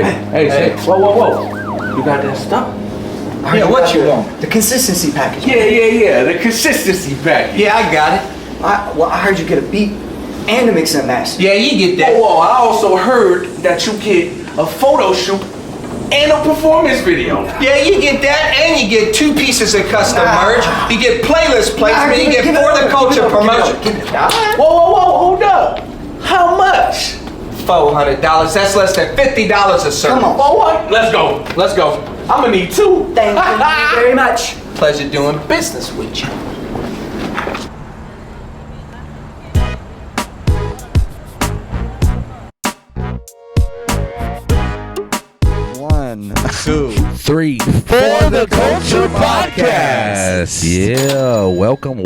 Hey, whoa. You got that stuff? Yeah, what you want? The consistency package. Yeah, the consistency package. Yeah, I got it. I heard you get a beat and a mix and master. Yeah, you get that. Whoa, I also heard that you get a photo shoot and a performance video. Yeah, you get that, and you get 2 pieces of custom merch. You get playlist placement. You get for the culture promotion. Whoa, hold up. How much? $400. That's less than $50 a service. Come on. Oh, what? Let's go. I'm gonna need 2. Thank you very much. Pleasure doing business with you. One, 2, 3, For the Culture Podcast. Yeah, welcome. We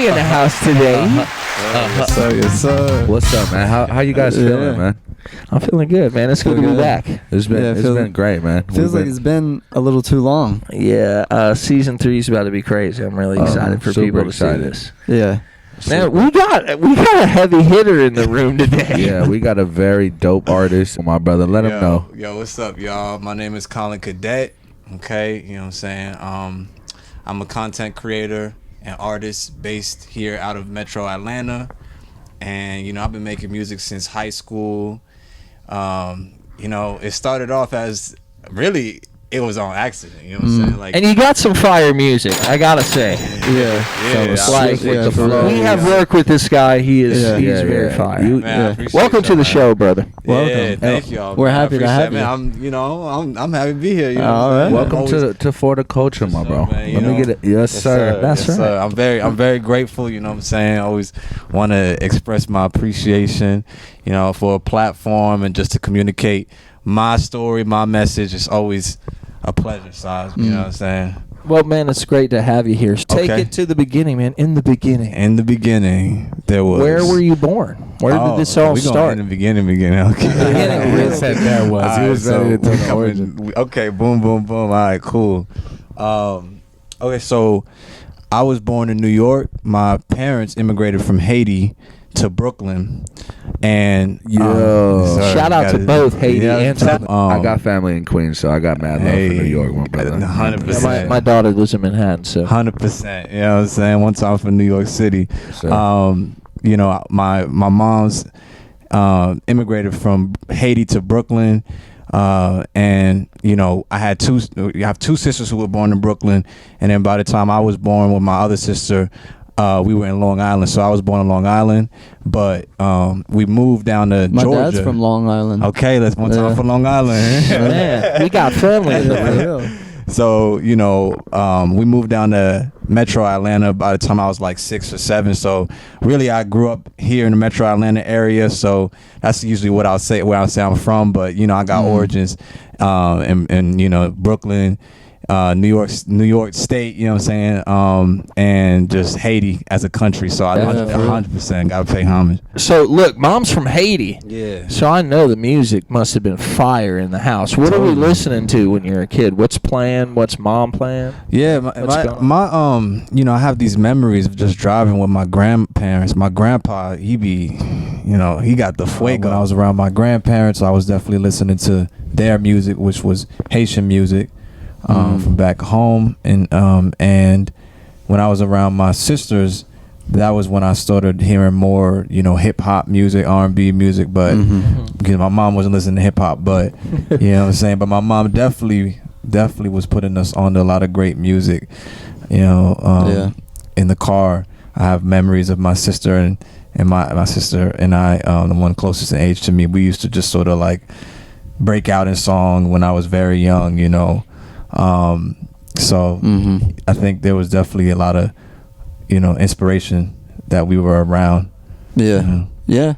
in the house today. Yes, sir. What's up, man? How you guys feeling, man? I'm feeling good, man. It's good to be back. It's been great, man. Feels like it's been a little too long. Yeah, season 3 is about to be crazy. I'm really excited for people to see this. Yeah. Man, we got a heavy hitter in the room today. Yeah, we got a very dope artist. My brother, let him know. Yo, what's up, y'all? My name is Collin Cadet. Okay, you know what I'm saying? I'm a content creator and artist based here out of Metro Atlanta. And, you know, I've been making music since high school. You know, it started off as really, it was on accident, you know what I'm saying? Like, and you got some fire music, I gotta say. We have worked with this guy. He's very fire. Welcome to the show, brother. Welcome. Thank y'all. We're happy to have you. I'm happy to be here. You know, all right. Welcome to For the Culture, my bro. Let me get it. Yes, sir. That's right. Sir. I'm very grateful. You know what I'm saying? I always want to express my appreciation, you know, for a platform and just to communicate my story, my message. It's always a pleasure, Size. You know what I'm saying? Well, man, it's great to have you here. Take it to the beginning, man. In the beginning, there was. Where were you born? Where did this all start? In the beginning. Okay. He was ready to tell the origin. Okay, boom. All right, cool. Okay, so I was born in New York. My parents immigrated from Haiti to Brooklyn, and shout out to both Haiti and I got family in Queens, so I got mad love for New York, my brother. 100%. My daughter lives in Manhattan, so 100%. You know what I'm saying? One time from New York City. You know, my mom's immigrated from Haiti to Brooklyn. And you know, I have 2 sisters who were born in Brooklyn, and then by the time I was born with my other sister, we were in Long Island. So I was born in Long Island, but we moved down to Georgia. My dad's from Long Island. Okay, let's one time for Long Island. Man, we got family in the room. So, you know, we moved down to Metro Atlanta by the time I was like 6 or 7. So really, I grew up here in the Metro Atlanta area. So that's usually where I say I'm from. But, you know, I got origins in, you know, Brooklyn, New York State, you know what I'm saying, and just Haiti as a country. So I 100% gotta pay homage. So look, mom's from Haiti. Yeah. So I know the music must have been fire in the house. What are we listening to when you're a kid? What's playing? What's mom playing? Yeah, my you know, I have these memories of just driving with my grandparents. My grandpa, he got the fuego when I was around my grandparents. So I was definitely listening to their music, which was Haitian music. From back home, and when I was around my sisters, that was when I started hearing more, you know, hip hop music, R&B music, but because my mom wasn't listening to hip hop, but you know what I'm saying. But my mom definitely was putting us on to a lot of great music, you know. In the car, I have memories of my sister and my sister and I, the one closest in age to me. We used to just sort of like break out in song when I was very young, you know. I think there was definitely a lot of, you know, inspiration that we were around. Yeah. You know? Yeah.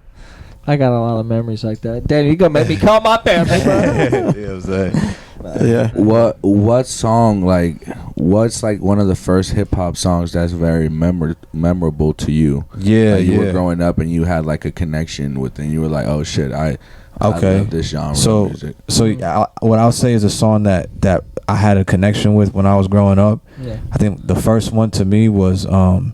I got a lot of memories like that. Danny, you gonna make me call my family, bro? Yeah. What song, like, what's like one of the first hip hop songs that's very memorable to you? Yeah, like you were growing up and you had like a connection with it, and you were like, oh shit, I love this genre of music. So what I'll say is a song that I had a connection with when I was growing up. Yeah. I think the first one to me was I'll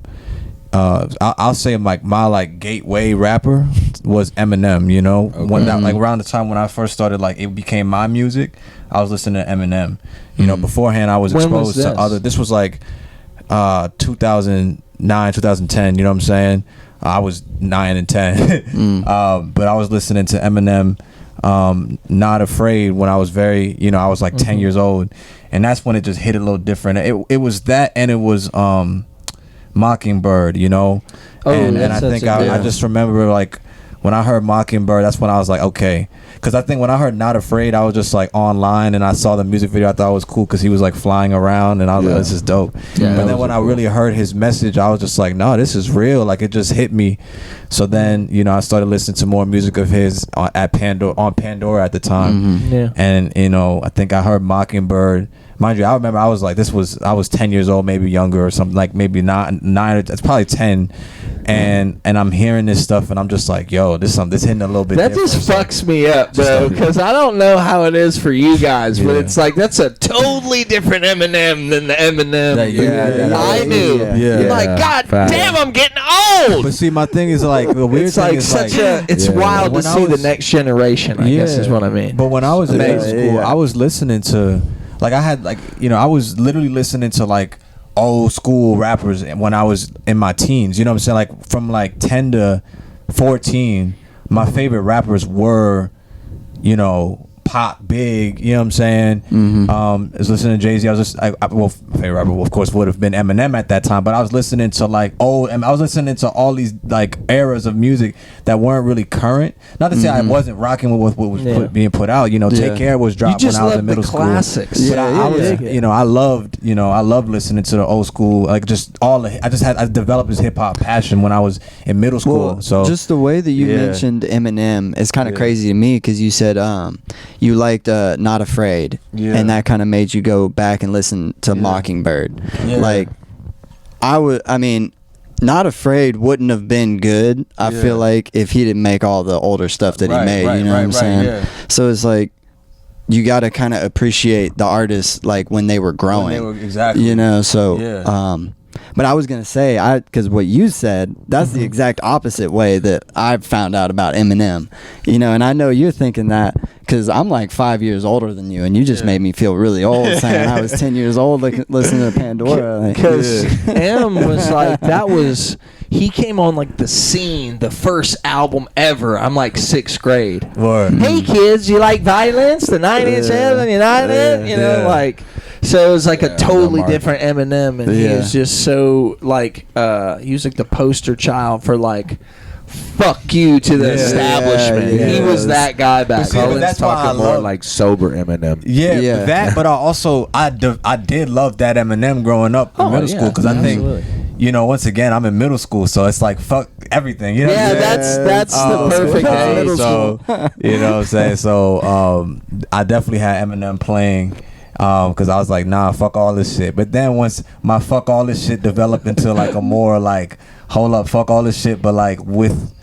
say like my like gateway rapper was Eminem. You know, when that, like around the time when I first started, like it became my music, I was listening to Eminem. You know, beforehand I was When exposed was to this? other. This was like 2009, 2010. You know what I'm saying? I was 9 and 10, but I was listening to Eminem. Not Afraid when I was very, you know, I was like 10 years old, and that's when it just hit a little different. It was that, and it was Mockingbird, you know. And I think I just remember, like, when I heard Mockingbird, that's when I was like, okay. Because I think when I heard Not Afraid, I was just like online and I saw the music video. I thought it was cool because he was like flying around, and I was like, this is dope. But then when I really heard his message, I was just like, no, this is real. Like, it just hit me. So then, you know, I started listening to more music of his on Pandora at the time. And, you know, I think I heard Mockingbird. Mind you, I remember I was like, I was 10 years old, maybe younger or something, like maybe nine, it's probably 10. And I'm hearing this stuff, and I'm just like, yo, this hitting a little bit That different. just fucks me up, bro, because I don't know how it is for you guys, but it's like that's a totally different Eminem than the Eminem that I knew. Yeah. Like, God damn, I'm getting old. But see, my thing is like, the weird It's thing like is such like, it's wild to When I see the was- next generation, I guess is what I mean. But when I was in middle school, Yeah. I was listening to, like, I had, like, you know, I was literally listening to, like, old school rappers when I was in my teens. You know what I'm saying? Like, from, like, 10 to 14, my favorite rappers were, you know, Pop, Big, you know what I'm saying? I was listening to Jay-Z. I was just, well, my favorite rapper, of course, would have been Eminem at that time, but I was listening to, like, and I was listening to all these, like, eras of music that weren't really current. Not to say I wasn't rocking with what was being put out. You know, Take Care was dropped when I was in middle school. Classics. But I was, you know, I loved listening to the old school, like, just I developed this hip hop passion when I was in middle school. Well, So just the way that you mentioned Eminem is kind of crazy to me, because you said you liked Not Afraid, and that kind of made you go back and listen to Mockingbird. Like, I mean, Not Afraid wouldn't have been good, I feel like, if he didn't make all the older stuff that he made. You know what I'm saying? So it's like, you got to kind of appreciate the artists, like, when they were growing. exactly. You know, so but I was gonna say, because what you said, that's the exact opposite way that I've found out about Eminem. You know, and I know you're thinking that because I'm like 5 years older than you, and you just made me feel really old saying I was 10 years old, like, listening to Pandora. Because M was like, he came on like the scene, the first album ever. I'm like 6th grade. Hey kids, you like violence? The 9 Inch Nails and United? You know, like. So it was like a totally different Eminem, and he was just so like he was like the poster child for like fuck you to the establishment. He was that guy back then. But that's why I Talking more love, like sober Eminem. Yeah. that. But I did love that Eminem growing up in middle school, because I think, you know, once again, I'm in middle school, so it's like fuck everything. You know what I'm saying? that's the perfect age. So you know what I'm saying. So I definitely had Eminem playing. Because I was like, nah, fuck all this shit. But then once my fuck all this shit developed into like a more like, hold up, fuck all this shit, but like with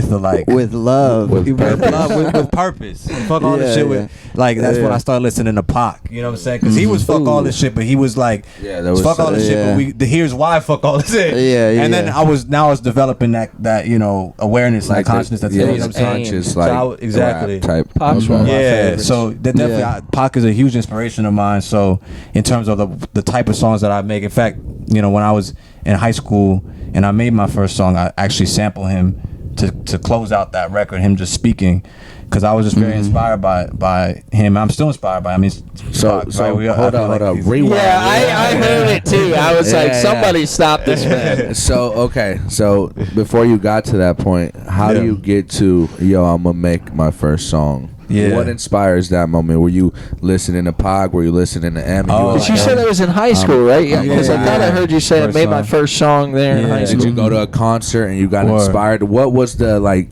the like with love, with purpose. Fuck all this shit with like, that's when I started listening to Pac. You know what I'm saying? Because he was fuck all this shit, but he was like, Yeah, that was fuck all this shit. But here's why fuck all this shit. And then I was developing that you know, awareness, like consciousness. That's, you know what I'm saying? Conscious, So like exactly. rap type. Pac's one of my favorites. So definitely, Pac is a huge inspiration of mine. So in terms of the type of songs that I make, in fact, you know, when I was in high school and I made my first song, I actually sampled him to close out that record, him just speaking, because I was just very inspired by him. I'm still inspired by him. I mean, So hold up, rewind. Yeah, I heard it too. I was like, somebody stop this man. So before you got to that point, how do you get to, yo, I'm gonna make my first song? Yeah. What inspires that moment? Were you listening to Pog? Were you listening to M? But you said that was in high school, right? Yeah, because I thought I heard you say I made my first song there in high Did school. you go to a concert and you got inspired? What was the like?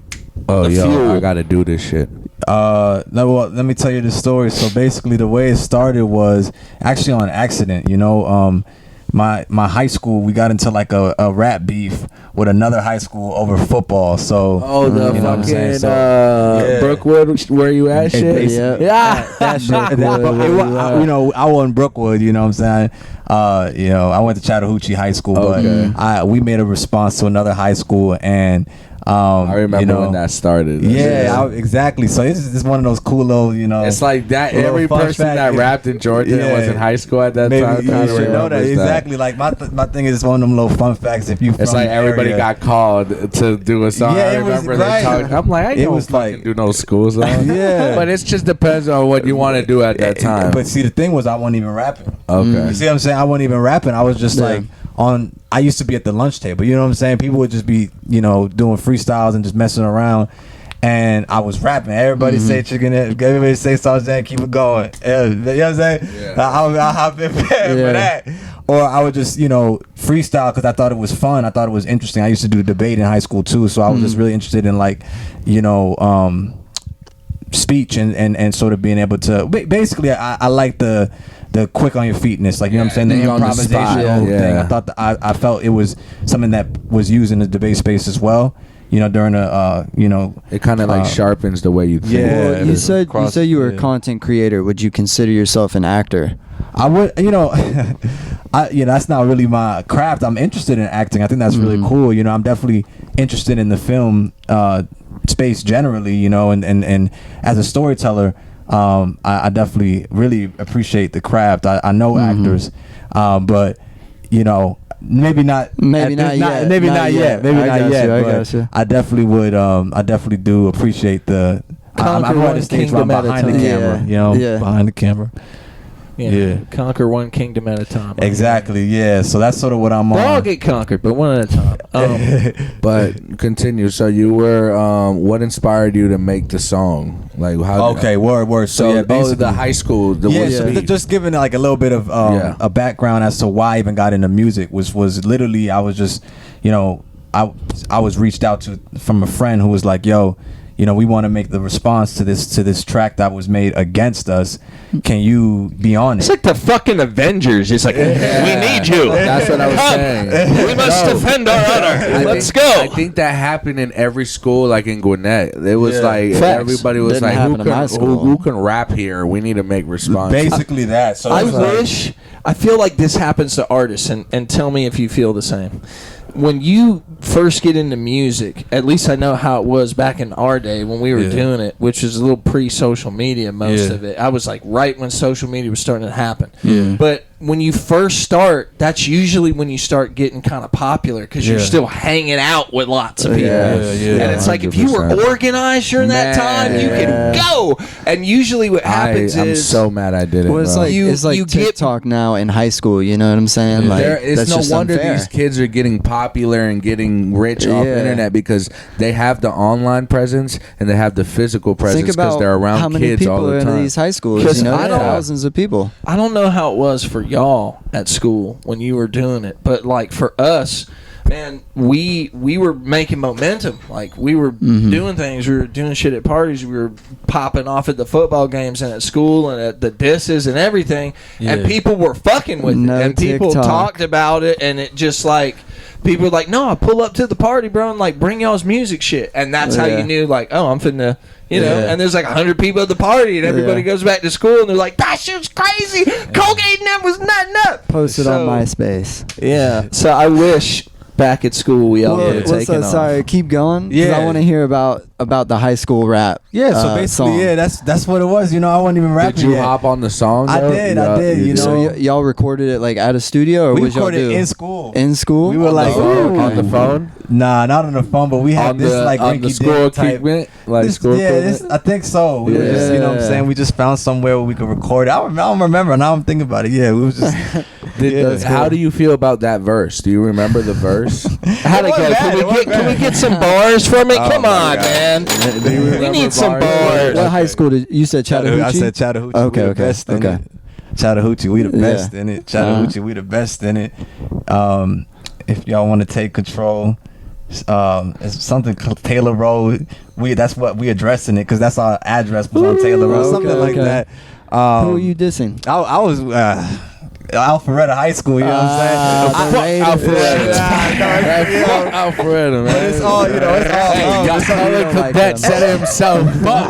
Oh, yo, fuel. I gotta do this shit. No, well, let me tell you the story. So basically, the way it started was actually on accident. You know, my high school, we got into like a rap beef with another high school over football. So The you know what I'm saying? fucking Brookwood, where you at? Shit. That shit. You know, I wasn't Brookwood. You know what I'm saying? You know, I went to Chattahoochee High School, but we made a response to another high school, and I remember when that started. Exactly. So it's one of those cool little, It's like that. little Every fun person fact. that rapped in Georgia and was in high school at that time. You kinda should know that remembers exactly. Like my thing is one of them little fun facts. If you, It's from like the everybody area. got called to do a song. Yeah, I it was- remember right. they talking. I'm like, I It don't was fucking like- do no school song. Yeah. But it just depends on what you want to do at that time. But see, the thing was, I wasn't even rapping. Okay. You see what I'm saying? I wasn't even rapping. I was just like I used to be at the lunch table. You know what I'm saying? People would just be, doing freestyles and just messing around. And I was rapping. Everybody say chicken egg. Everybody say sausage and keep it going. You know what I'm saying? Yeah. I'll hop in for that. Or I would just, freestyle because I thought it was fun. I thought it was interesting. I used to do debate in high school too. So I was just really interested in speech and sort of being able to basically I like the quick on your feetness, like, you know what I'm saying, the think on the improvisation spot. thing. Yeah. I thought I felt it was something that was used in the debate space as well, during It kind of like sharpens the way you think. Yeah. Well, you said you were a yeah. content creator. Would you consider yourself an actor? I would, that's not really my craft. I'm interested in acting. I think that's really cool. I'm definitely interested in the film space generally, and as a storyteller, I definitely really appreciate the craft. I know actors, but maybe not yet. Maybe not yet. I got you. I definitely would. I definitely do appreciate the. I'm Conquer on one the stage, but I'm kingdom at a behind the time. camera. Yeah. Behind the camera. Yeah. Conquer one kingdom at a time. Exactly. Yeah. So that's sort of what I'm on. They all get conquered, but one at a time. But continue. So you were, what inspired you to make the song? Like how? Okay. Word. So yeah, basically the high school. Just giving like a little bit of a background as to why I even got into music was literally I was just I was reached out to from a friend who was like, yo, we want to make the response to this track that was made against us. Can you be on It's it? like the fucking Avengers. It's like, we need you. That's what I was saying. We must defend our honor. Let's go. I think that happened in every school, like in Gwinnett. It was like Facts. everybody was Didn't like, happen in my school. who can rap here? We need to make response. Basically that. So I it's like- wish, I feel like this happens to artists, and tell me if you feel the same. When you first get into music, at least I know how it was back in our day when we were doing it, which was a little pre-social media, most of it. I was like right when social media was starting to happen. But when you first start, that's usually when you start getting kind of popular because you're still hanging out with lots of people. And it's like if you were 100%. organized during that time, you can go. And usually what happens I'm is... so mad I did it. Well, it's bro. like You get- TikTok now in high school. You know what I'm saying? Like, It's that's no just wonder unfair. these kids are getting popular and getting rich off the Yeah. internet because they have the online presence and they have the physical Think presence because about they're around how many kids people all are the in time. these high schools. 'Cause I don't- Thousands of people. I don't know how it was for y'all at school when you were doing it, but like for us, man, we were making momentum. Like we were doing things. We were doing shit at parties. We were popping off at the football games and at school and at the disses and everything. And people were fucking with No it. And people TikTok. talked about it. And it just like people were like, "No, I pull up to the party, bro, and like bring y'all's music shit." And that's how Yeah. you knew, like, oh, I'm finna. And there's like 100 people at the party, and everybody goes back to school, and they're like, "That shit's crazy. Colgate and them was nutting up." Posted on So- MySpace. Yeah. So I wish back at school we all would have taken off. Sorry, keep going. 'Cause Yeah. I want to hear about the high school rap. Yeah, so basically, song. that's what it was. I wasn't even rapping Did you yet. hop on the song? I though? did, You you So know. y'all recorded it like at a studio, or We what y'all recorded do? in school. In school? We were like, Ooh. on the phone? Nah, not on the phone, but we had On this the, like on the rinky-dink school type. equipment? Like school equipment? I think so. We were just, you know what I'm Yeah. saying? We just found somewhere where we could record it. I don't remember. Now I'm thinking about it. Yeah, we was just. How do you feel about that verse? Do you remember the verse? How'd it go? Can we get some bars from it? Come on, man. Do you We remember need some bars. What high school did you said Chattahoochee? I said Chattahoochee. Okay, we the okay, best in okay. it. Chattahoochee, we the Yeah. best in it. Chattahoochee, we the best in it. If y'all want to take control, it's something called Taylor Road. That's what we addressing it because that's our address was on Taylor Road, okay, something like okay. that. Who are you dissing? I was Alpharetta High School. You know what I'm saying? Fuck Alfredo, man. But it's all, it's all. Hey, it's all- Collin Cadet set himself up.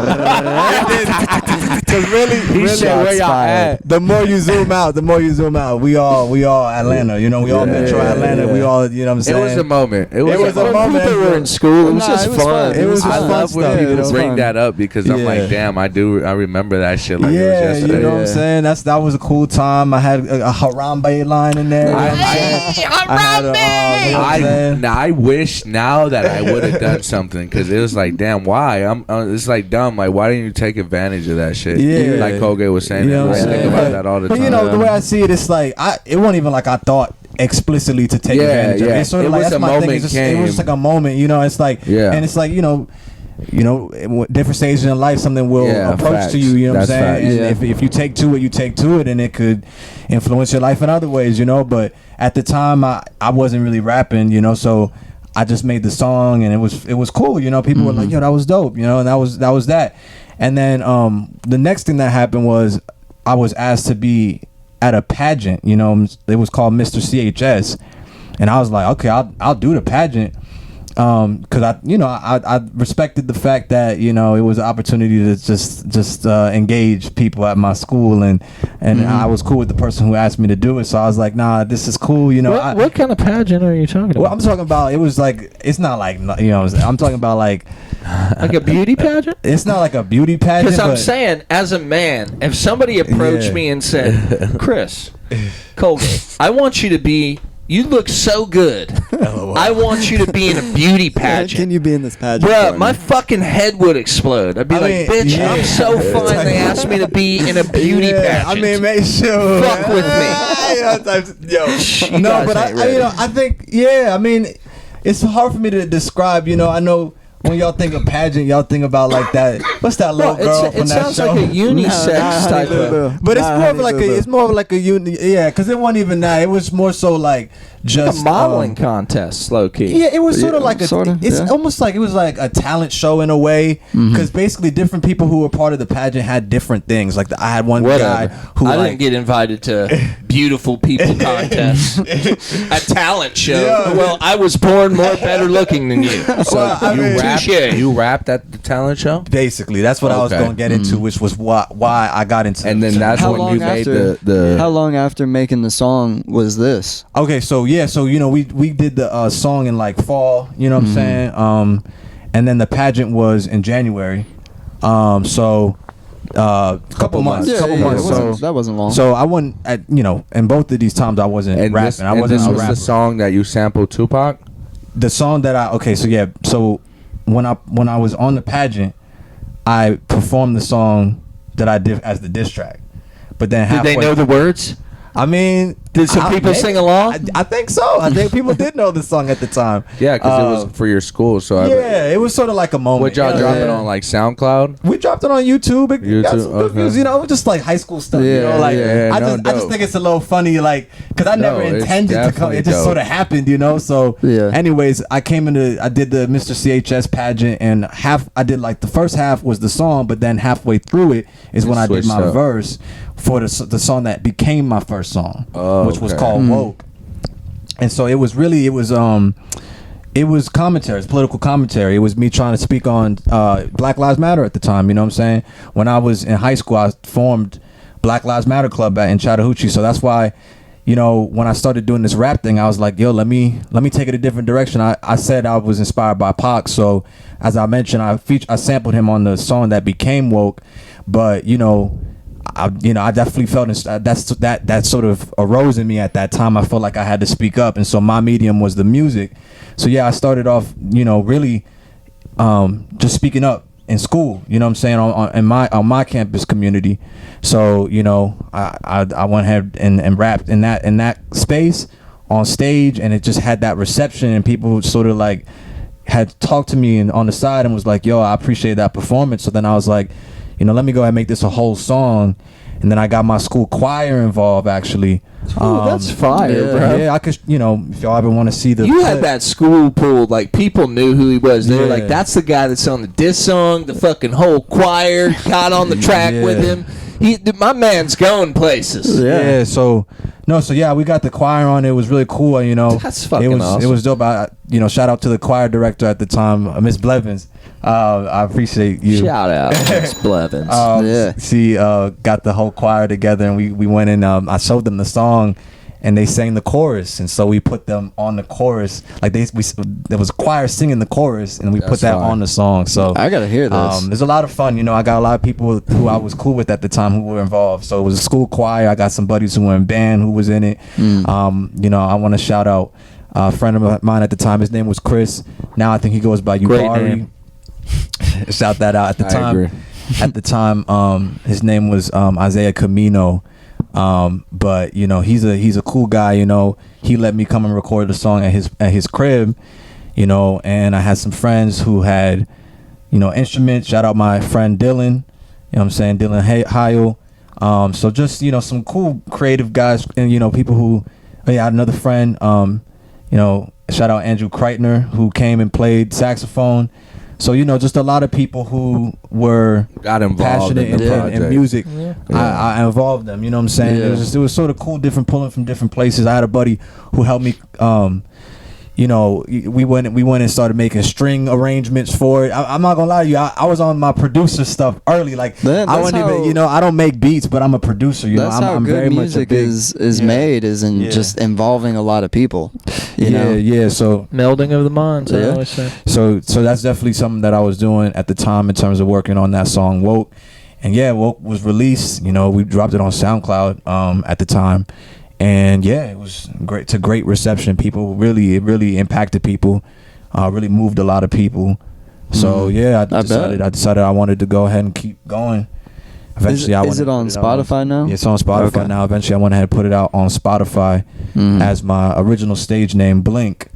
Because really, said, "Where y'all at?" The more you zoom out, we all Atlanta. You know, we all Metro Atlanta. We all, you know what I'm saying? It was a moment. It was was a moment. People were in school. It was just fun. It was just I fun love when stuff, you people know? bring that up because I'm Yeah. like, damn, I remember that shit like it was Yeah, yesterday. you know what I'm saying? That was a cool time. I had a Harambe line in there. You know what I'm saying? I had a, you know what I'm saying? I wish now that I would have done something because it was like, damn, why? It's like dumb. Like, why didn't you take advantage of that shit? Yeah. Like Colgate was saying, You know what I I'm think saying? about that all the But time. you know, the way I see it, it's like it wasn't even like I thought explicitly to take Yeah, advantage of it. yeah. It's sort of It like was that's a my thing. moment It's just, it came. was just like a moment, you know. It's like, Yeah. and it's like, you know, different stages in life, something will approach facts. to you. You know what I'm That's saying? facts. And if you take to it, you take to it, and it could influence your life in other ways, you know. But at the time, I wasn't really rapping, you know, so I just made the song, and it was cool, you know. People were like, "Yo, that was dope," you know, and that was that. And then the next thing that happened was I was asked to be at a pageant, you know. It was called Mr. CHS, and I was like, okay, I'll do the pageant. Because I respected the fact that, you know, it was an opportunity to just engage people at my school, and I was cool with the person who asked me to do it. So I was like, nah, this is cool, you know. What kind of pageant are you talking about? Well, I'm talking about, it was like, it's not like, you know, I'm talking about like a beauty pageant? It's not like a beauty pageant. Because I'm but saying, as a man, if somebody approached me and said, Chris, Colgate, I want you to be, you look so good. I want you to be in a beauty pageant. Can you be in this pageant? Bruh, my fucking head would explode. I'd be like, bitch, I'm so fine they asked me to be in a beauty pageant. I mean, make sure. Fuck with me. Yo. No, but I think, I mean, it's hard for me to describe, you know. I know when y'all think of pageant, y'all think about like that. What's that little girl from it that sounds show? like a unisex type of. But it's more of like a yeah, because it wasn't even that. It was more so like just a modeling contest, low key. Yeah, it was sort of like a. Sorta, it's yeah. almost like it was like a talent show in a way, because basically different people who were part of the pageant had different things. Like I had one guy who I like, didn't get invited to beautiful people contests, a talent show. Yeah. Well, I was born more better looking than you. So Well, I mean- you rapped at the talent show, basically that's what I was Okay. going to get into, which was why I got into. and then that's How when long you made after? the. How long after making the song was this? Okay, so you know, we did the song in like fall, you know what I'm saying, and then the pageant was in January, so couple months. So That wasn't long. so I wasn't at, you know, in both of these times I wasn't And rapping. this, I wasn't this a was rapper. the song that you sampled Tupac. The song that so when I was on the pageant, I performed the song that I did as the diss track, but then Did halfway, they know the words? I mean, Did some people sing along? I think so. I think people did know the song at the time. Yeah, because it was for your school. So Yeah, it was sort of like a moment. would y'all you know? drop it on like SoundCloud? We dropped it on YouTube. It got some good okay. views, you know, it was just like high school stuff. You know, Yeah, like yeah, I no, just dope. think it's a little funny, like, because I never No, it's intended to come. definitely It just dope. sort of happened, you know. So, Yeah. anyways, I did the Mr. CHS pageant, and I did like the first half was the song, but then halfway through it is when I did switched my up. verse for the song that became my first song, which was okay. called Woke. And so it was commentary, it's political commentary. It was me trying to speak on Black Lives Matter at the time, you know what I'm saying? When I was in high school, I formed Black Lives Matter Club in Chattahoochee. So that's why, you know, when I started doing this rap thing, I was like, yo, let me take it a different direction. I said I was inspired by Pac. So as I mentioned, I sampled him on the song that became Woke. But, you know, I definitely felt that sort of arose in me at that time. I felt like I had to speak up, and so my medium was the music. So yeah, I started off, you know, really just speaking up in school. You know what I'm saying, on my campus community. So you know, I went ahead and rapped in that space on stage, and it just had that reception, and people sort of like had talked to me on the side and was like, yo, I appreciate that performance. So then I was like, you know, let me go ahead and make this a whole song. And then I got my school choir involved, actually. That's fire, bro. Yeah, I could, you know, if y'all ever want to see the You had that school pulled, like people knew who he was. They were Yeah. like, that's the guy that's on the diss song. The fucking whole choir got on the track with him. My man's going places. Yeah, so No, so yeah, we got the choir on. It was really cool. You know, That's fucking it was awesome. It was dope. You know, shout out to the choir director at the time, Miss Blevins. I appreciate you. Shout out, Miss Blevins. Yeah. She got the whole choir together, and we went in. I showed them the song, and they sang the chorus, and so we put them on the chorus. Like there was a choir singing the chorus, and we put that on the song. So I gotta hear this. there's a lot of fun. You know, I got a lot of people who I was cool with at the time who were involved. So it was a school choir. I got some buddies who were in band who was in it. You know, I want to shout out a friend of mine at the time. His name was Chris. Now I think he goes by Great Ubari. name. Shout that out. At the I time, agree. at the time, his name was Isaiah Camino. But you know, he's a cool guy. You know, he let me come and record the song at his crib. You know, and I had some friends who had, you know, instruments. Shout out my friend Dylan. You know what I'm saying? Dylan Heil. So just, you know, some cool creative guys, and you know, people who. I had another friend. You know, shout out Andrew Kreitner, who came and played saxophone. So, you know, just a lot of people who were Got involved passionate in the in project. music. I involved them, you know what I'm saying? Yeah. It was sort of cool, pulling from different places. I had a buddy who helped me, you know, we went and started making string arrangements for it. I'm not gonna lie to you, I was on my producer stuff early. Like That's I wasn't even, how- you know, I don't make beats, but I'm a producer. You know, That's how I'm good very much a music big, is yeah. made, is in Yeah. just involving a lot of people. You know? Yeah. So Melding of the minds, I Yeah. always say. So that's definitely something that I was doing at the time in terms of working on that song Woke. And yeah, Woke was released, you know, we dropped it on SoundCloud at the time. And yeah, it was great, to great reception. It really impacted people, really moved a lot of people. So yeah, I decided I wanted to go ahead and keep going. Eventually, Is it on Spotify now? Yeah, it's on Spotify Okay. now. Eventually, I went ahead and put it out on Spotify as my original stage name, Blink.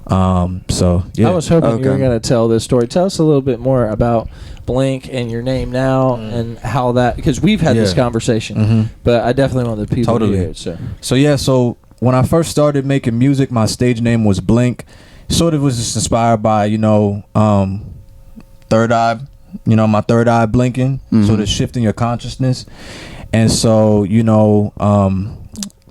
So yeah, I was hoping you were Okay. going to tell this story. Tell us a little bit more about Blink and your name now and how that, because we've had this Yeah. conversation, but I definitely want the people Totally. to hear it. So when I first started making music, my stage name was Blink. Sort of was just inspired by, you know, third eye, you know, my third eye blinking, sort of shifting your consciousness. And so, you know,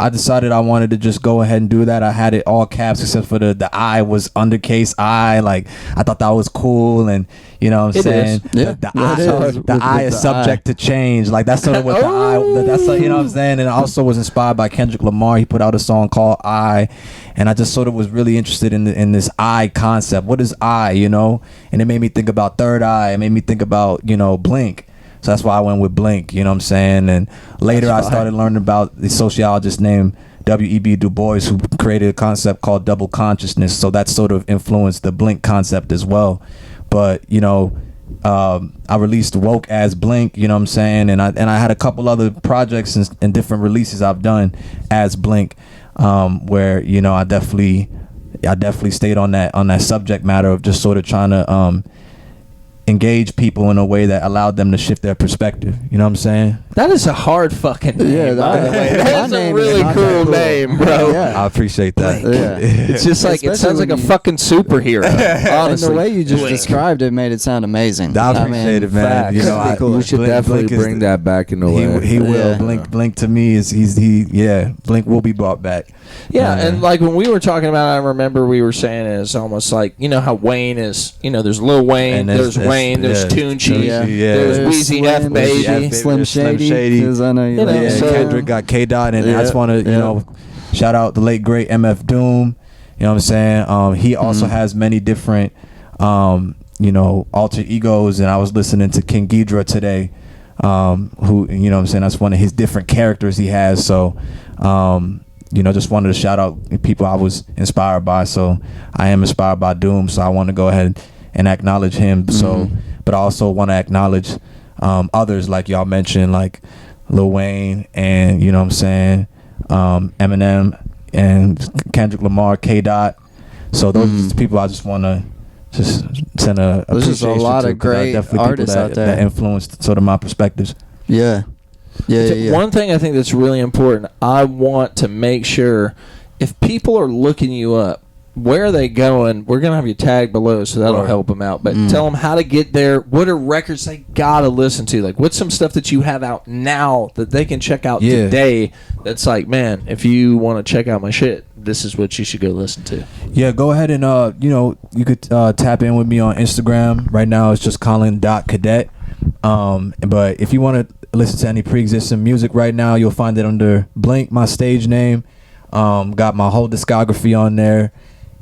I decided I wanted to just go ahead and do that. I had it all caps except for the I was undercase I. Like, I thought that was cool, and you know what I'm It saying? is. Yeah. The Yeah, I, it is. the I is The subject I. to change. Like, that's sort of what the I, that's like, you know what I'm saying? And I also was inspired by Kendrick Lamar. He put out a song called I, and I just sort of was really interested in this I concept. What is I, you know? And it made me think about third eye. It made me think about, you know, Blink. So that's why I went with Blink, you know what I'm saying? And later I started learning about the sociologist named W.E.B. Du Bois, who created a concept called double consciousness. So that sort of influenced the Blink concept as well. But, you know, I released Woke as Blink, you know what I'm saying? And I had a couple other projects and different releases I've done as Blink, where, you know, I definitely stayed on that subject matter of just sort of trying to engage people in a way that allowed them to shift their perspective. You know what I'm saying? That is a hard fucking name, Yeah, by the way. my That's a name really is not that cool cool. name, bro. Yeah. I appreciate that. Yeah. It's just like, it Especially sounds like a when you- fucking superhero, honestly. And the way you just described it made it sound amazing. I appreciate it, man. facts. You know, Pretty cool. We should Blink definitely is- bring that back in the way. He will. Yeah. Blink to me is Blink will be brought back. Yeah, and like when we were talking about it, I remember we were saying it's almost like, you know how Wayne is, you know, there's Lil Wayne, And there's Wayne, there's Tunchi, Yeah. there's Weezy F Slim, Baby. Slim Shady, 'cause I know you You know, like Yeah, so- Kendrick got K Dot, and I Yeah, just want to you yeah. know shout out the late great MF Doom. You know what I'm saying? He also has many different you know, alter egos, and I was listening to King Ghidra today, who, you know what I'm saying, that's one of his different characters he has. So you know, just wanted to shout out people I was inspired by. So I am inspired by Doom, so I want to go ahead and acknowledge him. So, but I also want to acknowledge others, like y'all mentioned, like Lil Wayne, and you know what I'm saying, Eminem and Kendrick Lamar, K Dot. So those are just people I just want to just send a There's just a appreciation lot to, of 'cause great definitely people artists out there. that influenced sort of my perspectives. Yeah. Yeah. One thing I think that's really important, I want to make sure if people are looking you up, where are they going? We're gonna have you tagged below, so that'll help them out. But tell them how to get there. What are records they gotta listen to? Like, what's some stuff that you have out now that they can check out today? That's like, man, if you want to check out my shit, this is what you should go listen to. Yeah, go ahead and you could tap in with me on Instagram. Right now it's just Collin.Cadet. But if you want to listen to any pre-existing music right now, you'll find it under Blink, my stage name. Got my whole discography on there.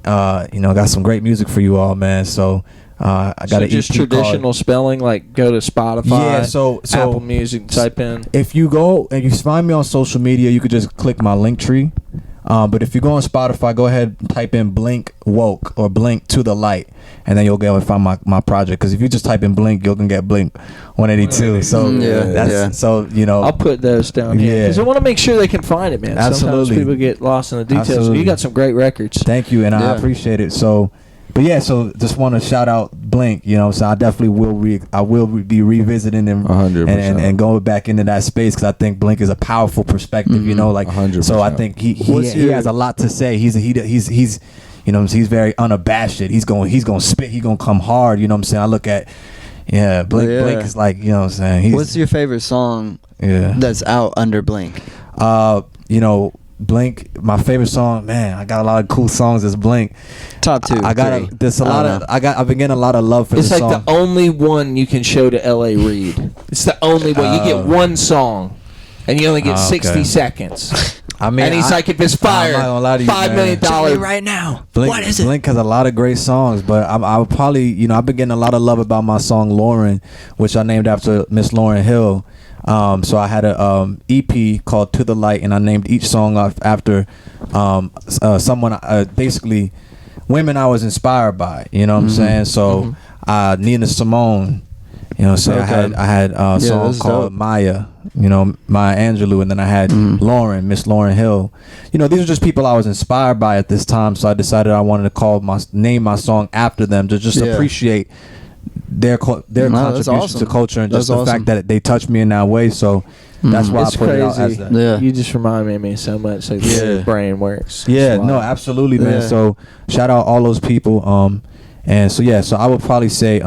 Got some great music for you all, man. So I got an just EP traditional spelling, like go to Spotify, yeah, so Apple Music, type in. If you go and you find me on social media, you could just click my link tree. But if you go on Spotify, go ahead and type in Blink Woke or Blink to the Light, and then you'll go and find my project. Because if you just type in Blink, you're gonna get Blink 182. So so I'll put those down here because I want to make sure they can find it, man. Absolutely. Sometimes people get lost in the details. So you got some great records. Thank you, and I appreciate it. So. But yeah, so just want to shout out Blink, so I definitely will be revisiting them 100%. and going back into that space because I think Blink is a powerful perspective, 100%. So I think he has a lot to say. He's he's very unabashed. He's going to spit. He's going to come hard. You know what I'm saying? I look at Blink is like, you know what I'm saying? What's your favorite song that's out under Blink? Blink, my favorite song, man. I got a lot of cool songs. As Blink, top 2. I've been getting a lot of love for this song. It's like the only one you can show to L.A. Reid. It's the only one. You get one song, and you only get 60 seconds. I mean, and he's like, if it's fire, $5 million right now. Blink, what is it? Blink has a lot of great songs, but I would probably, I've been getting a lot of love about my song Lauren, which I named after Miss Lauryn Hill. So I had a EP called To the Light, and I named each song after someone, basically women I was inspired by. You know what I'm saying? So Nina Simone. So I had a song called dope. Maya. Maya Angelou, and then I had Lauren, Miss Lauryn Hill. These are just people I was inspired by at this time. So I decided I wanted to name my song after them to just appreciate their contribution to culture and just the fact that they touched me in that way. So that's why I put it out as that. Yeah. You just remind me of me so much. Like the brain works. Yeah, no, absolutely, man. So shout out all those people. So I would probably say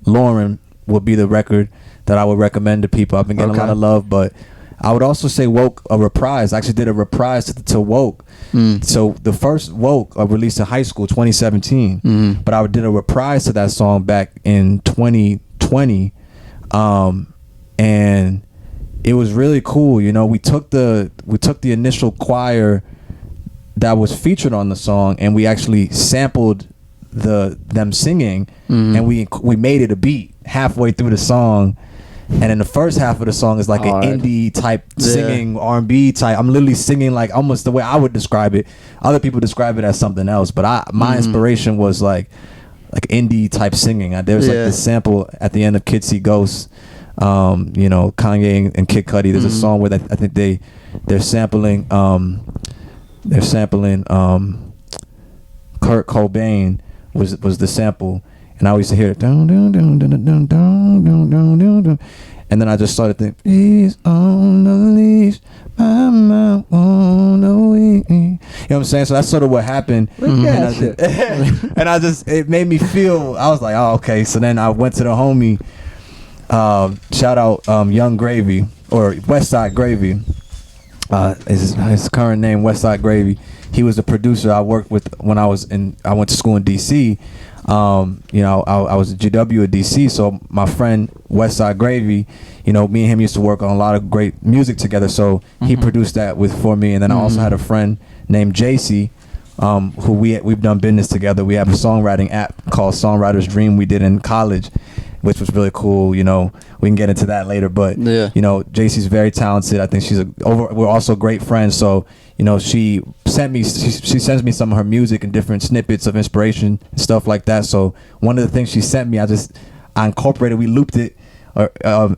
Lauren would be the record that I would recommend to people. I've been getting a lot of love, but I would also say Woke, a reprise. I actually did a reprise to Woke. So the first Woke released in high school, 2017. But I did a reprise to that song back in 2020. And it was really cool. We took the initial choir that was featured on the song, and we actually sampled them singing, and we made it a beat halfway through the song. And in the first half of the song is like an indie type singing, R&B type. I'm literally singing like almost the way I would describe it. Other people describe it as something else, but my inspiration was like indie type singing. There's like this sample at the end of Kids See Ghosts. Kanye and Kid Cudi. There's a song where I think they're sampling Kurt Cobain was the sample. And I always hear it, dun, dun, dun, dun, dun, dun, dun, dun, dun, dun. And then I just started thinking, he's on the leash, mama on the wing. You know what I'm saying? So that's sort of what happened. And it made me feel, I was like, oh, okay. So then I went to the homie, shout out Young Gravy, or Westside Gravy. His current name, Westside Gravy. He was the producer I worked with when I went to school in DC. I was a GW at DC, so my friend Westside Gravy, me and him used to work on a lot of great music together. So he produced that for me, and then I also had a friend named JC, who we've done business together. We have a songwriting app called Songwriter's Dream we did in college, which was really cool. We can get into that later, but JC's very talented. I think we're also great friends. So she sends me some of her music and different snippets of inspiration and stuff like that. So one of the things she sent me, I incorporated, we looped it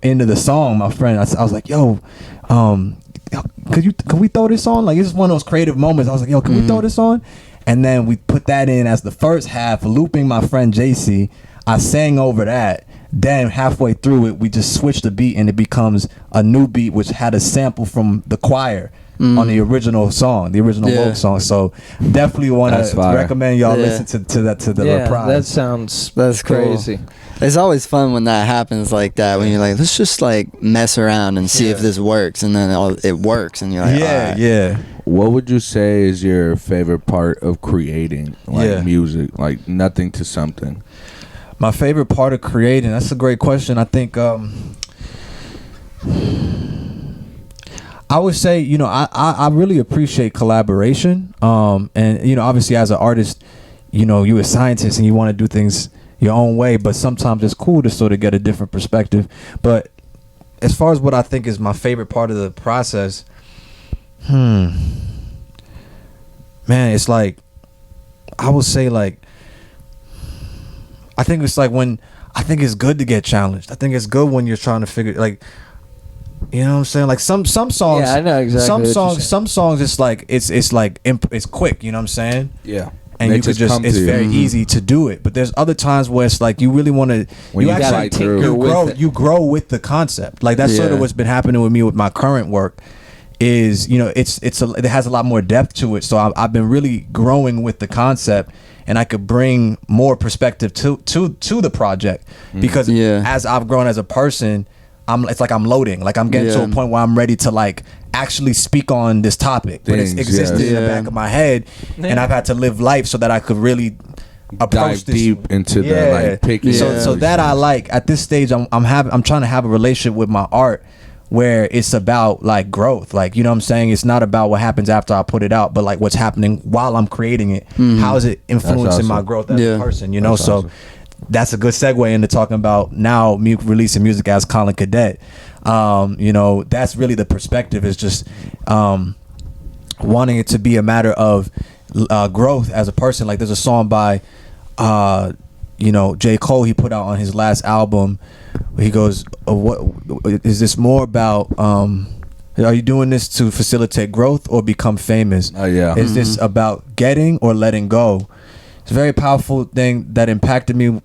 into the song. My friend, I was like, yo, could we throw this on? Like, it's just one of those creative moments. I was like, yo, can we throw this on? And then we put that in as the first half, looping my friend JC. I sang over that. Then halfway through it, we just switched the beat, and it becomes a new beat which had a sample from the choir. on the original song, the original folk song. So definitely want That's to fire. recommend y'all listen to the Yeah, reprise. that sounds That's cool. crazy. It's always fun when that happens like that. When you're like, let's just like mess around and see if this works, and then it works, and you're like, yeah, alright. yeah. What would you say is your favorite part of creating music? Like nothing to something. My favorite part of creating, that's a great question. I think I would say, I really appreciate collaboration. And obviously as an artist, you're a scientist and you want to do things your own way, but sometimes it's cool to sort of get a different perspective. But as far as what I think is my favorite part of the process, man, it's like, I would say like, I think it's like when, I think it's good to get challenged. I think it's good when you're trying to figure, like, you know what I'm saying? Like some songs, Yeah, I know exactly what you're saying. some songs, it's like, it's quick, you know what I'm saying? Yeah. And They you could come it's to you. very easy to do it. But there's other times where it's like, you really want to, When you actually fight through. you grow with the concept. Like that's sort of what's been happening with me with my current work. Is it has a lot more depth to it. So I've been really growing with the concept, and I could bring more perspective to the project because as I've grown as a person, it's like I'm loading. Like I'm getting to a point where I'm ready to like actually speak on this topic, but it's existed in the back of my head, and I've had to live life so that I could really approach Dive this deep into the like picking. So that I like at this stage. I'm trying to have a relationship with my art where it's about like growth, like, you know what I'm saying? It's not about what happens after I put it out, but like what's happening while I'm creating it. How is it influencing my growth as a person, That's so awesome. That's a good segue into talking about now me releasing music as Collin Cadet. That's really the perspective, is just wanting it to be a matter of growth as a person. Like there's a song by J. Cole he put out on his last album. He goes, what is this more about? Are you doing this to facilitate growth or become famous? Is this about getting or letting go? It's a very powerful thing that impacted me.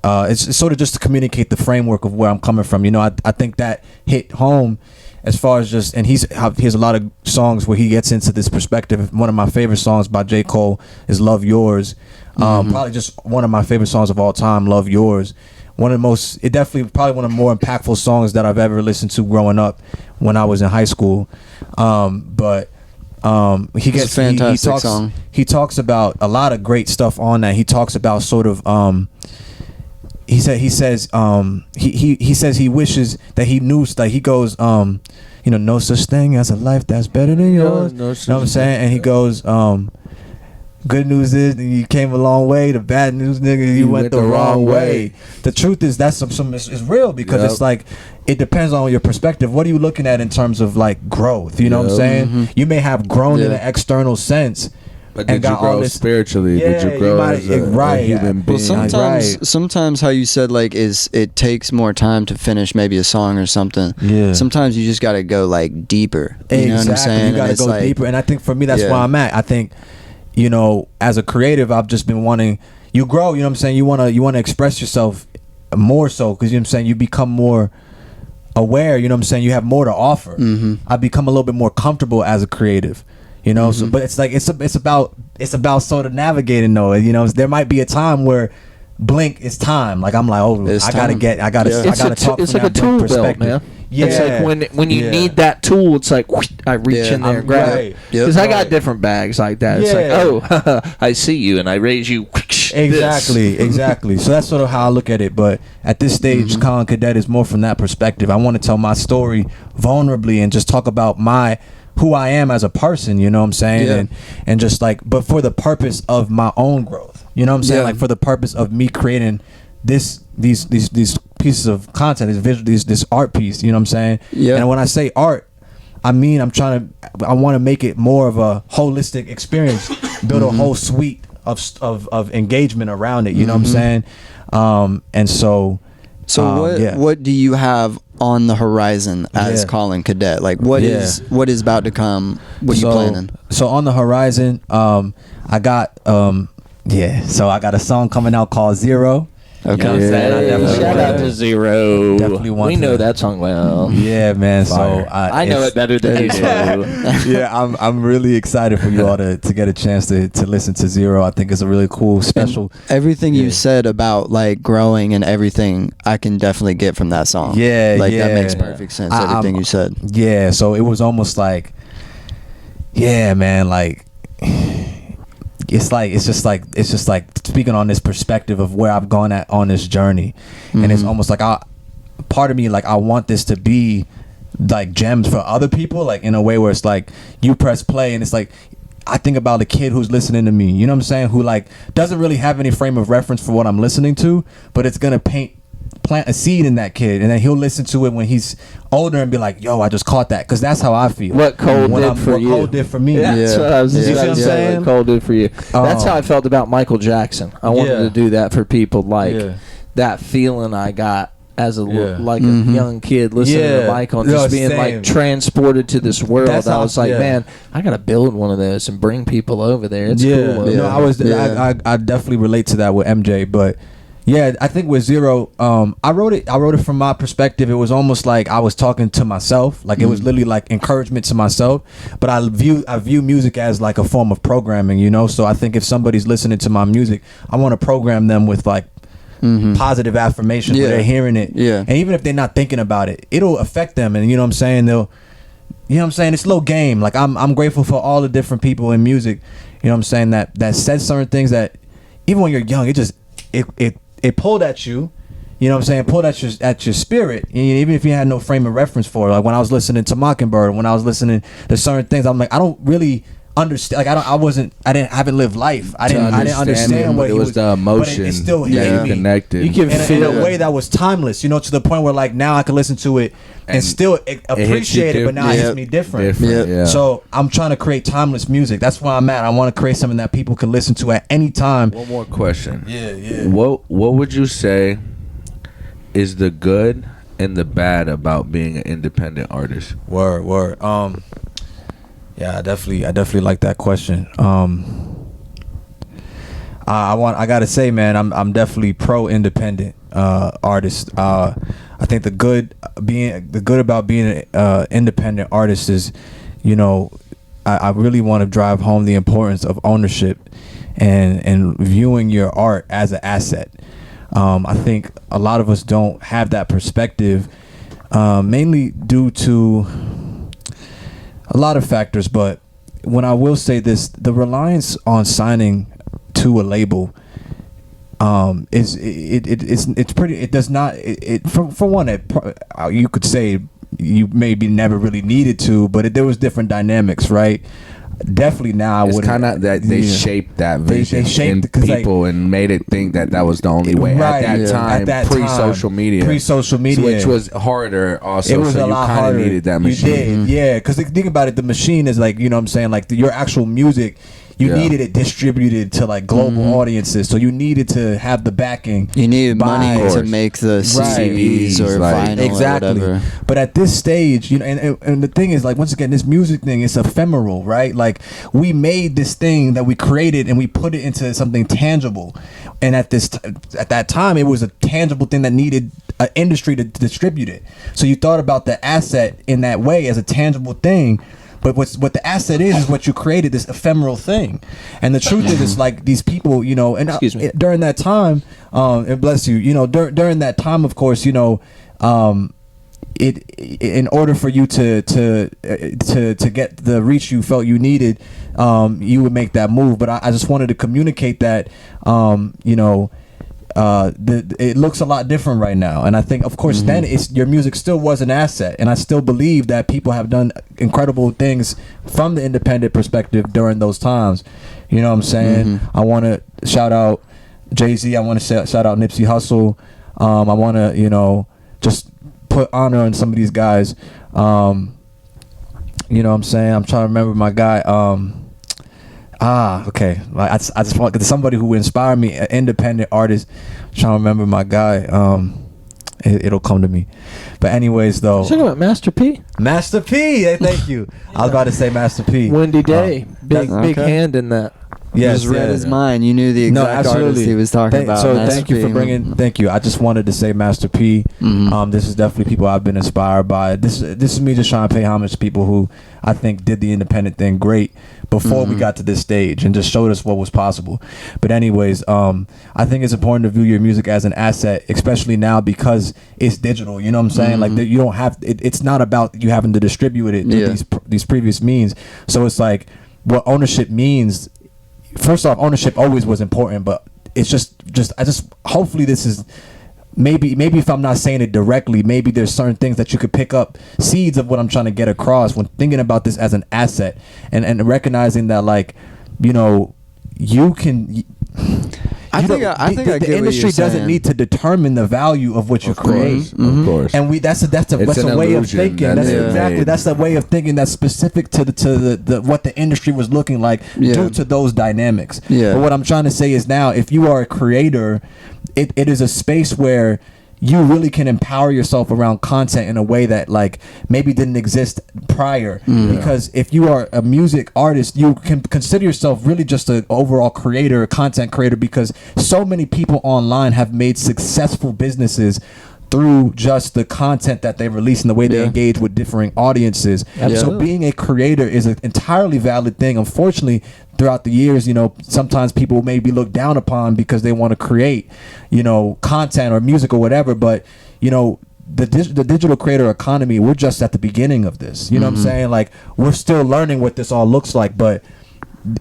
It's sort of just to communicate the framework of where I'm coming from. I think that hit home as far as just, and he has a lot of songs where he gets into this perspective. One of my favorite songs by J. Cole is Love Yours. Probably just one of my favorite songs of all time, Love Yours. Probably one of the more impactful songs that I've ever listened to growing up when I was in high school. He gets a fantastic song. He talks about a lot of great stuff on that. He talks about sort of he says he wishes that he knew, like he goes no such thing as a life that's better than yours. No You know what I'm saying? And he goes good news is that you came a long way. The bad news, nigga, you went the wrong way. The truth is that's it's real, because it's like it depends on your perspective. What are you looking at in terms of like growth? You know what I'm saying? You may have grown in an external sense, but did you grow spiritually? Did you grow as a human being? Well, sometimes how you said like is it takes more time to finish maybe a song or something. Yeah. Sometimes you just got to go like deeper. You know what I'm saying? You got to go like, deeper, and I think for me that's where I'm at. I think as a creative, I've just been wanting, you grow, you know what I'm saying? You want to express yourself more so, because, you know what I'm saying, you become more aware, you know what I'm saying? You have more to offer. I've become a little bit more comfortable as a creative, so, but it's like, it's about sort of navigating though, there might be a time where blink is time. Like I'm like, I gotta talk it's from like that a tool belt, perspective. man. Yeah. It's like when you need that tool, it's like whoosh, I reach in there and grab it. Because I got different bags like that. It's like, I see you and I raise you. Whoosh, Exactly. So that's sort of how I look at it. But at this stage, Collin Cadet is more from that perspective. I want to tell my story vulnerably and just talk about who I am as a person, you know what I'm saying? And just like, but for the purpose of my own growth. You know what I'm saying? Like for the purpose of me creating these pieces of content, this art piece, you know what I'm saying? Yeah. And when I say art, I mean I want to make it more of a holistic experience, build a whole suite of engagement around it, you know what I'm saying? And so what do you have on the horizon as Collin Cadet? Like what is about to come? What are you planning? So on the horizon, I got a song coming out called Zero. Okay. know what I'm saying? I definitely Shout wanna- out to Zero. Definitely want we know to- that song well. Yeah, man. So I know it better than you do. Yeah, I'm really excited for you all to get a chance to listen to Zero. I think it's a really cool, special. And everything Yeah. you said about like growing and everything, I can definitely get from that song. Yeah, like that yeah. makes perfect sense. I'm- Everything you said. Yeah, so it was almost like, yeah, man, like it's just like speaking on this perspective of where I've gone at on this journey, and it's almost like part of me like I want this to be like gems for other people, like in a way where it's like you press play and it's like I think about the kid who's listening to me, you know what I'm saying, who like doesn't really have any frame of reference for what I'm listening to, but it's gonna plant a seed in that kid, and then he'll listen to it when he's older and be like, yo, I just caught that, because that's how I feel. What Cole When did I'm- for what you. Cole did for me. That's what I was just You see about what to I'm say. saying? What Cole did for you. That's Oh. how I felt about Michael Jackson. I wanted Yeah. to do that for people, like Yeah. that feeling I got as a Yeah. like a young kid listening Yeah. to Michael, and No, just being same. like transported to this world. That's I how- was like, yeah. man, I gotta build one of those and bring people over there. It's Yeah. cool. over No, there. I definitely relate to that with MJ, but yeah, I think with Zero, I wrote it from my perspective. It was almost like I was talking to myself, like it was literally like encouragement to myself. But I view music as like a form of programming, you know. So I think if somebody's listening to my music, I want to program them with like positive affirmation where they're hearing it, and even if they're not thinking about it, it'll affect them. And you know what I'm saying, they'll, you know what I'm saying, it's a little game. Like I'm grateful for all the different people in music, you know what I'm saying, that said certain things that even when you're young, it pulled at you, you know what I'm saying, pulled at your spirit, even if you had no frame of reference for it. Like when I was listening to Mockingbird, when I was listening to certain things, I'm like, I don't really understand, like I haven't lived life. I didn't understand what it was the emotion. but it still hit that me. you connected. You can in feel a way that was timeless, you know, to the point where like now I can listen to it and still appreciate it, but now it hits me different. Yeah. So I'm trying to create timeless music. That's where I'm at. I want to create something that people can listen to at any time. One more question. Yeah. What would you say is the good and the bad about being an independent artist? Word. Yeah, I definitely like that question. I gotta say, man, I'm definitely pro independent artist. I think the good about being an independent artist is, you know, I really want to drive home the importance of ownership and viewing your art as an asset. I think a lot of us don't have that perspective, mainly due to a lot of factors. But when I will say this, the reliance on signing to a label it's pretty, it does not, for one, you could say you maybe never really needed to, but there was different dynamics, right? Definitely now I It's would kind of that they shaped that vision they shaped in it, 'cause, people and made it think that was the only way Right, at that time, at that pre-social time, media, which was harder. Also, it was so a you lot kind harder. of needed that machine. You did, yeah. Because think about it, the machine is like, you know what I'm saying, like your actual music. You needed it distributed to like global audiences, so you needed to have the backing. You needed money Of to course. make the Right. CDs or Like- vinyl Exactly. or whatever. But at this stage, you know, and the thing is, like, once again, this music thing is ephemeral, right? Like, we made this thing that we created and we put it into something tangible. And at that time, it was a tangible thing that needed an industry to distribute it. So you thought about the asset in that way as a tangible thing. But what the asset is what you created, this ephemeral thing. And the truth is, it's like these people, you know, and Excuse me. during that time, and bless you, you know, during that time, of course, you know, in order for you to get the reach you felt you needed, you would make that move. But I just wanted to communicate that, you know, it looks a lot different right now, and I think, of course, then your music still was an asset, and I still believe that people have done incredible things from the independent perspective during those times. You know what I'm saying? I want to shout out Jay-Z. I want to shout out Nipsey Hussle. I want to, you know, just put honor on some of these guys. You know what I'm saying? I'm trying to remember my guy. Okay. Like I just want somebody who inspired me, an independent artist. I'm trying to remember my guy. It'll come to me. But anyways, though, Talking about Master P. Master P. Hey, thank you. I was about to say Master P. Windy Day. Big Okay. hand in that. Just read his mind. You knew the exact artist he was talking about. So Master thank you for P. bringing. Thank you. I just wanted to say Master P. This is definitely people I've been inspired by. This is me just trying to pay homage to people who I think did the independent thing great before we got to this stage and just showed us what was possible. But anyways, I think it's important to view your music as an asset, especially now because it's digital. You know what I'm saying? Like you don't have. It's not about you having to distribute it through these previous means. So it's like what ownership means. First off, ownership always was important, but it's just hopefully this is maybe if I'm not saying it directly, maybe there's certain things that you could pick up seeds of what I'm trying to get across when thinking about this as an asset and recognizing that, like, you know, you can. I think I get the what industry you're doesn't saying. need to determine the value of what you create. Of course. And that's a an way of illusion thinking. that That's they've exactly made. that's a way of thinking that's specific to the what the industry was looking like due to those dynamics. Yeah. But what I'm trying to say is now, if you are a creator, it is a space where you really can empower yourself around content in a way that, like, maybe didn't exist prior. Because if you are a music artist, you can consider yourself really just an overall creator, a content creator, because so many people online have made successful businesses through just the content that they release and the way they engage with differing audiences. So being a creator is an entirely valid thing. Unfortunately, throughout the years, you know, sometimes people may be looked down upon because they want to create, you know, content or music or whatever. But, you know, the digital creator economy, we're just at the beginning of this. You know what I'm saying? Like, we're still learning what this all looks like, but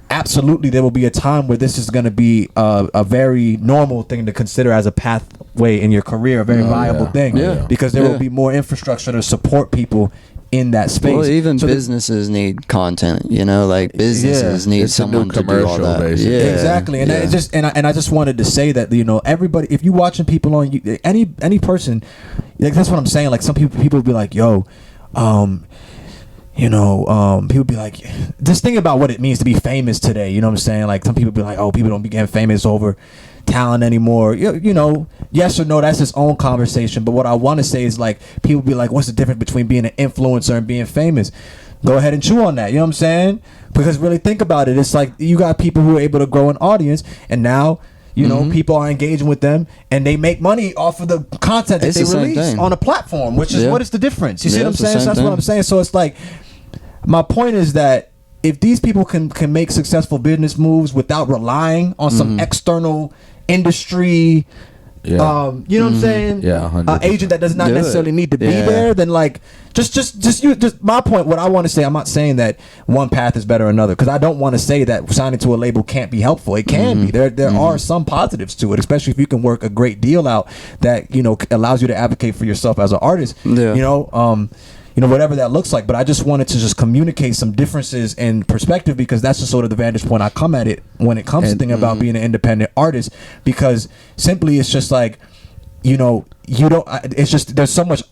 absolutely there will be a time where this is going to be a very normal thing to consider as a pathway in your career, a very viable thing, because there will be more infrastructure to support people in that space. Well, even So businesses need content, you know, like businesses need it's a new someone to do all commercial, that. basically. Yeah, exactly. And I just I just wanted to say that, you know, everybody, if you watching people on any person, like, that's what I'm saying. Like, some people be like, yo, you know, people be like, just think about what it means to be famous today. You know what I'm saying? Like, some people be like, oh, people don't be getting famous over talent anymore. You know, yes or no, that's its own conversation. But what I want to say is, like, people be like, what's the difference between being an influencer and being famous? Go ahead and chew on that. You know what I'm saying? Because really think about it. It's like you got people who are able to grow an audience, and now, you know, people are engaging with them, and they make money off of the content that It's they the same release thing. on a platform, which is what is the difference? You see what I'm it's the saying? So same that's what thing. I'm saying. So it's like, my point is that if these people can make successful business moves without relying on some external industry, you know what I'm saying? Yeah, 100%. Agent that does not Do it. necessarily need to be Yeah. there, then, like, just my point. What I want to say, I'm not saying that one path is better than another, because I don't want to say that signing to a label can't be helpful. It can be. There are some positives to it, especially if you can work a great deal out that, you know, allows you to advocate for yourself as an artist. Yeah. You know, whatever that looks like. But I just wanted to just communicate some differences in perspective, because that's just sort of the vantage point I come at it when it comes to thinking about being an independent artist. Because simply, it's just like, you know, you don't. It's just there's so much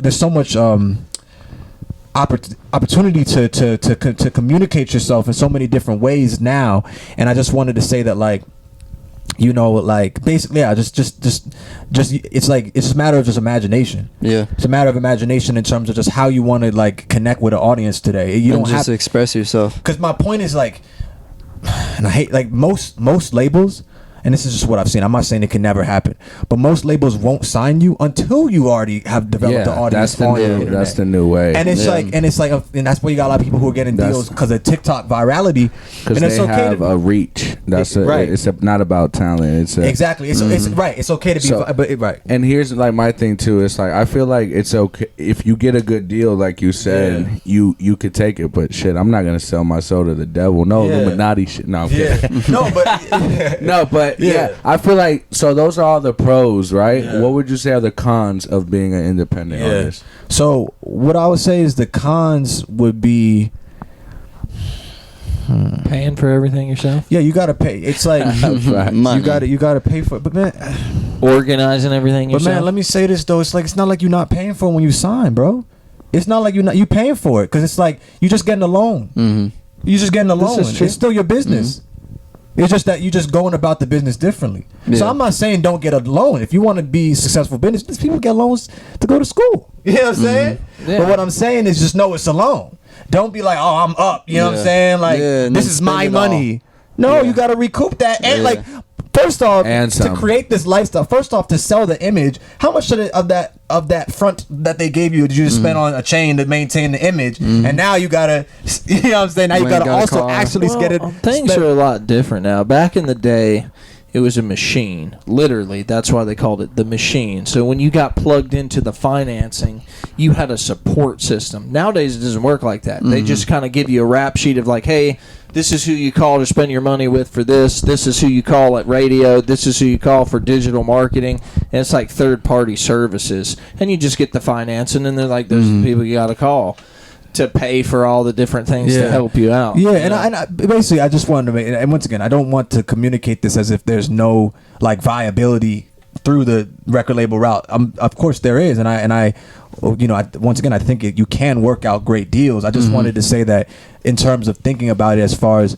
opportunity to communicate yourself in so many different ways now. And I just wanted to say that, like, you know, like, basically, yeah, just it's like, it's a matter of just imagination. Yeah. It's a matter of imagination in terms of just how you want to, like, connect with an audience today. You and don't just have, express yourself. because my point is, like, and I hate, like, most labels, and this is just what I've seen. I'm not saying it can never happen, but most labels won't sign you until you already have developed the audience on the internet. That's the new way. And it's like, and that's why you got a lot of people who are getting deals because of TikTok virality. Because they have a reach. That's right. It's not about talent. It's exactly. It's right. It's okay to be, right. And here's, like, my thing too. It's like, I feel like it's okay if you get a good deal, like you said, you could take it. But shit, I'm not gonna sell my soul to the devil. No Illuminati shit. No, I'm kidding. No, but yeah, I feel like, so those are all the pros, right? Yeah. What would you say are the cons of being an independent artist? So what I would say is the cons would be Paying for everything yourself? Yeah, you gotta pay. It's like you gotta pay for it. But man, organizing everything yourself. But man, let me say this though. It's like, it's not like you're not paying for it when you sign, bro. It's not like you paying for it, because it's like you just getting a loan. You just getting a loan. It's still your business. It's just that you just going about the business differently. So I'm not saying don't get a loan. If you want to be successful business, people get loans to go to school. You know what I'm saying? Yeah. But what I'm saying is just know it's a loan. Don't be like, oh, I'm up. You know what I'm saying? Like, this is my money. No, you got to recoup that. And like, first off, And to some. create this lifestyle, first off, to sell the image, how much of that front that they gave you did you spend on a chain to maintain the image? And now you gotta, you know what I'm saying? Now you When you gotta got a also car. actually get it. Things spend- are a lot different now. Back in the day, it was a machine. Literally, that's why they called it the machine. So when you got plugged into the financing, you had a support system. Nowadays, it doesn't work like that. They just kind of give you a rap sheet of like, hey, this is who you call to spend your money with for this. This is who you call at radio. This is who you call for digital marketing. And it's like third-party services. And you just get the financing, and they're like, those are the people you got to call to pay for all the different things to help you out. Yeah, and I basically I just wanted to make, and once again, I don't want to communicate this as if there's no like viability through the record label route. Of course there is, and I once again I think you can work out great deals. I just wanted to say that in terms of thinking about it, as far as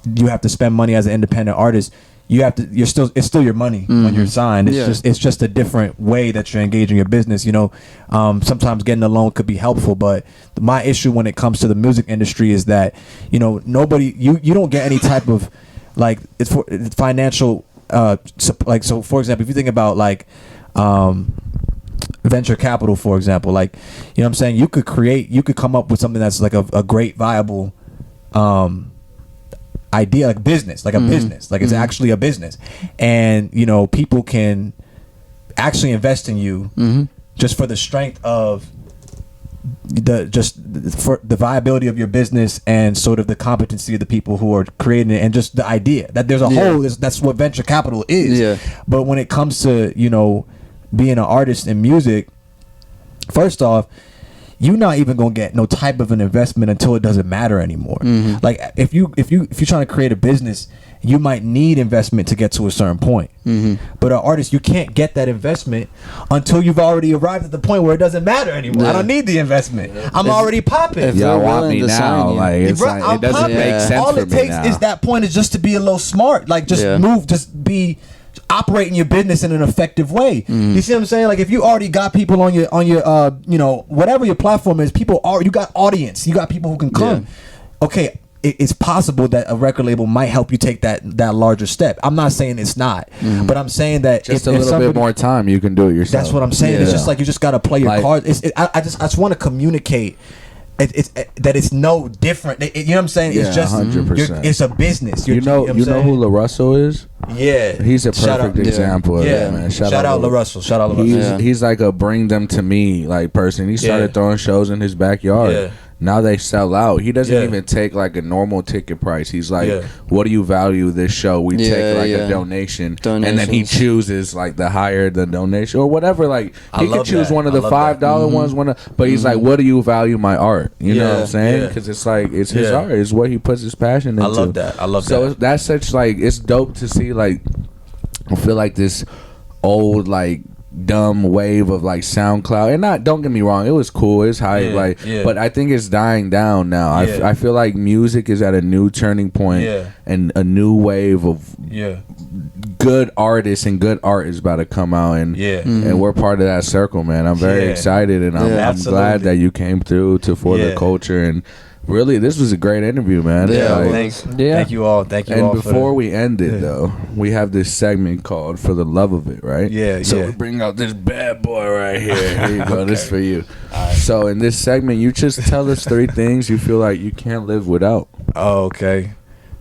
you have to spend money as an independent artist, it's still your money when you're signed. It's just a different way that you're engaging your business. Sometimes getting a loan could be helpful, but my issue when it comes to the music industry is that nobody you don't get any type of like it's financial like, so for example, if you think about like venture capital, for example, like what I'm saying, you could come up with something that's like a great viable idea, like business, like a business, like it's actually a business, and people can actually invest in you just for the strength of for the viability of your business and sort of the competency of the people who are creating it, and just the idea that there's a whole. That's what venture capital is. Yeah. But when it comes to being an artist in music, first off, you're not even gonna get no type of an investment until it doesn't matter anymore. Like if you're trying to create a business, you might need investment to get to a certain point. But an artist, you can't get that investment until you've already arrived at the point where it doesn't matter anymore. I don't need the investment. I'm already popping. If Y'all they're want willing me to now? sign you. Like it's Bro, like, it doesn't popping. make sense All for it me takes now. is that point is just to be a little smart. Like just move, just be operating your business in an effective way. You see what I'm saying? Like if you already got people on your whatever your platform is, you got audience, you got people who can come. Okay, it's possible that a record label might help you take that larger step. I'm not saying it's not, but I'm saying that Just a little bit more time, you can do it yourself. That's what I'm saying. It's just like you just got to play your cards. I just want to communicate. That it's no different. You know what I'm saying? It's just 100%. It's a business. You know who La Russell is? Yeah, He's a perfect example of that, man. Shout out La Russell. Shout out La Russell. He's like a bring them to me like person. He started throwing shows in his backyard. Yeah. Now they sell out. He doesn't Yeah. even take like a normal ticket price. He's like, what do you value this show? We take like a donation. And then he chooses like the higher the donation or whatever. Like he could choose one of the $5 ones, but he's like, what do you value my art? You know what I'm saying? Because it's like it's his art. It's what he puts his passion into. I love that. So that's such like it's dope to see. Like I feel like this old like dumb wave of like SoundCloud, and don't get me wrong, it was cool, it's hype, but I think it's dying down now. I feel like music is at a new turning point, and a new wave of good artists and good art is about to come out, and we're part of that circle, man. I'm very excited, and I'm glad that you came through for the culture, and really, this was a great interview, man. Thanks. Thank you all. And before we end it, though, we have this segment called "For the Love of It," right? So we bring out this bad boy right here. Here you go. This is for you. So in this segment, you just tell us 3 things you feel like you can't live without. Oh, okay.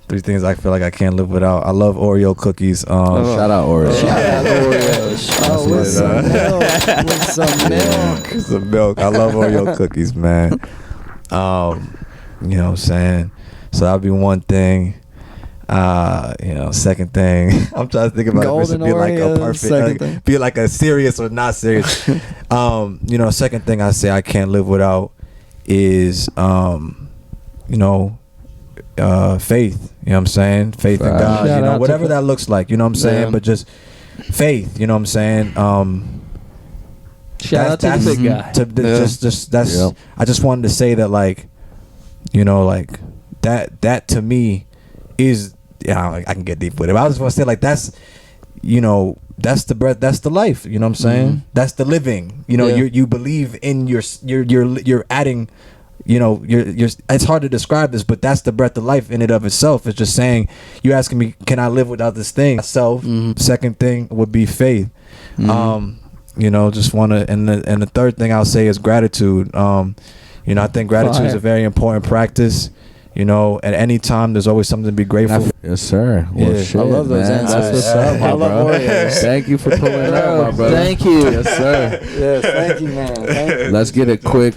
3 things I feel like I can't live without. I love Oreo cookies. Shout out Oreo. Shout out Oreos. With some milk. With some milk. Some milk. I love Oreo cookies, man. You know what I'm saying? So that'll be one thing. Second thing, I'm trying to think about if it should be like a perfect, be like a serious or not serious. Second thing I say I can't live without is, faith. You know what I'm saying? Faith in God. Whatever that looks like. You know what I'm saying? But just faith. You know what I'm saying? Shout out to the big guy. I just wanted to say that, like, like that to me is, I can get deep with it. But I just want to say, like, that's the breath, that's the life. You know what I'm saying? That's the living. You believe in you're adding, you know, you're. It's hard to describe this, but that's the breath of life in and of itself. It's just saying, you asking me, can I live without this thing? Self. Second thing would be faith. You know, just want to, and the third thing I'll say is gratitude. You know, I think gratitude is a very important practice. You know, at any time, there's always something to be grateful for. Yes, sir. Well, Yeah. shit, I love those man. answers. That's what's up, my bro. Thank you for pulling up, my brother. Thank you. Yes, sir. Yes, thank you, man. Thank you. Let's get a quick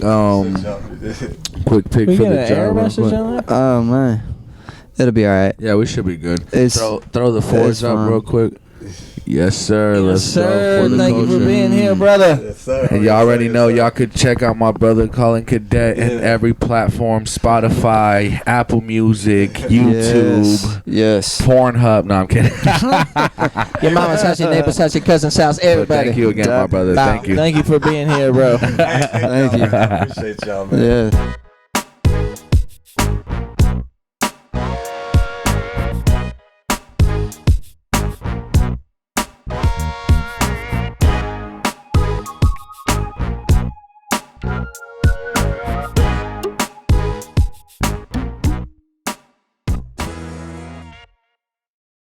pick We for get the an jar. error real message quick. on that? Oh man, it'll be all right. Yeah, we should be good. It's- Throw the fours it's up fine. real quick. Yes, sir. Yes, Let's go sir. for the Thank you for culture. being here, brother. And y'all already know y'all could check out my brother Collin Cadet in every platform: Spotify, Apple Music, YouTube, Yes. Pornhub. No, I'm kidding. Your mama's house, your neighbor's house, your cousin's house, But everybody. thank you again, my brother. Bow. Thank you. Thank you for being here, bro. Thank you. Appreciate y'all, man. Yeah.